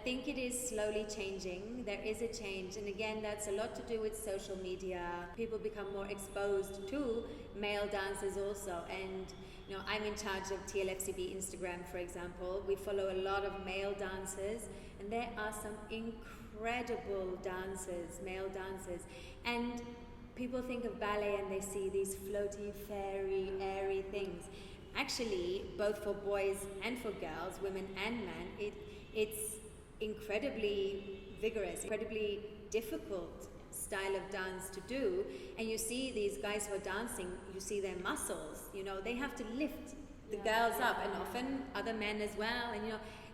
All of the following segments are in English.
think it is slowly changing. There is a change, and again, that's a lot to do with social media. People become more exposed to male dancers also, and I'm in charge of TLFCB Instagram, for example. We follow a lot of male dancers, and there are some incredible dancers, male dancers, and people think of ballet and they see these floaty, fairy, airy things. Actually, both for boys and for girls, women and men, it's incredibly vigorous, incredibly difficult style of dance to do. And you see these guys who are dancing, you see their muscles, they have to lift the girls up, and often other men as well. And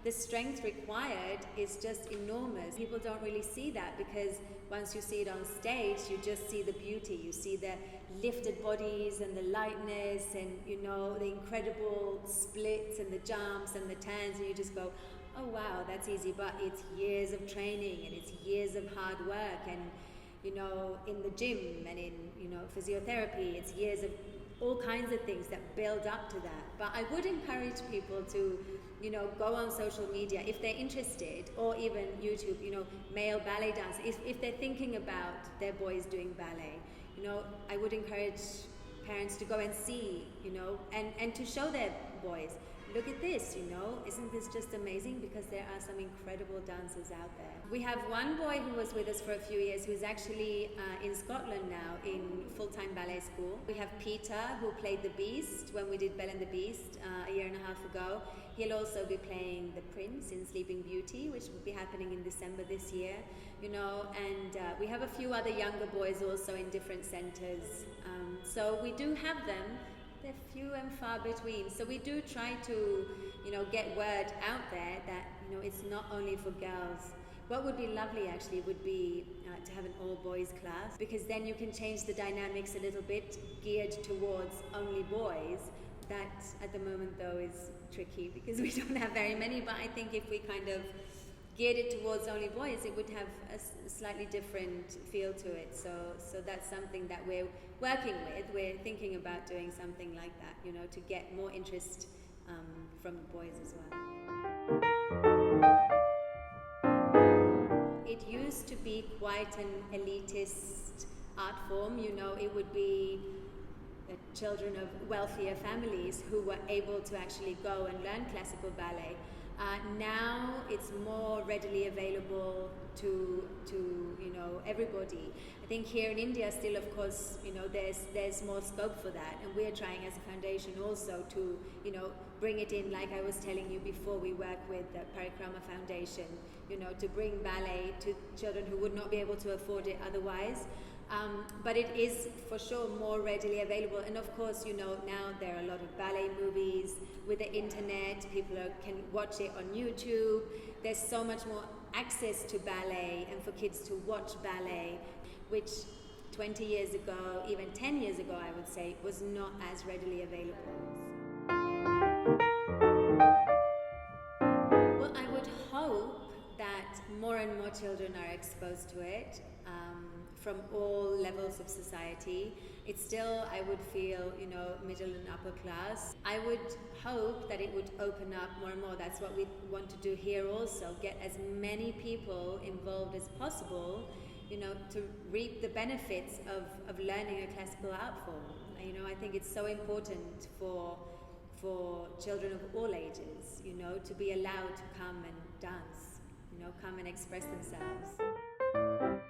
the strength required is just enormous. People don't really see that, because once you see it on stage, you just see the beauty. You see the lifted bodies and the lightness, and the incredible splits and the jumps and the turns, and you just go, oh wow, that's easy. But it's years of training, and it's years of hard work, and in the gym and in physiotherapy, it's years of all kinds of things that build up to that. But I would encourage people to go on social media if they're interested, or even YouTube, male ballet dance. If they're thinking about their boys doing ballet, I would encourage parents to go and see, and to show their boys, look at this, isn't this just amazing? Because there are some incredible dancers out there. We have one boy who was with us for a few years who's actually in Scotland now in full-time ballet school. We have Peter, who played the Beast when we did Belle and the Beast a year and a half ago. He'll also be playing the Prince in Sleeping Beauty, which will be happening in December this year, and we have a few other younger boys also in different centres. So we do have them. They're few and far between. So we do try to, get word out there that, it's not only for girls. What would be lovely actually would be to have an all-boys class, because then you can change the dynamics a little bit, geared towards only boys. That at the moment though is tricky, because we don't have very many, but I think if we kind of geared it towards only boys, it would have a slightly different feel to it. So that's something that we're working with. We're thinking about doing something like that, to get more interest from the boys as well. It used to be quite an elitist art form. It would be the children of wealthier families who were able to actually go and learn classical ballet. Now it's more readily available to everybody. I think here in India still, of course, there's more scope for that, and we're trying as a foundation also to bring it in. Like I was telling you before, we work with the Parikrama Foundation, to bring ballet to children who would not be able to afford it otherwise. But it is for sure more readily available, and of course, now there are a lot of ballet movies with the internet. People can watch it on YouTube. There's so much more access to ballet, and for kids to watch ballet, which 20 years ago, even 10 years ago, I would say, was not as readily available. Well, I would hope that more and more children are exposed to it. From all levels of society. It's still, I would feel, middle and upper class. I would hope that it would open up more and more. That's what we want to do here also, get as many people involved as possible, to reap the benefits of learning a classical art form. I think it's so important for children of all ages, to be allowed to come and dance, come and express themselves.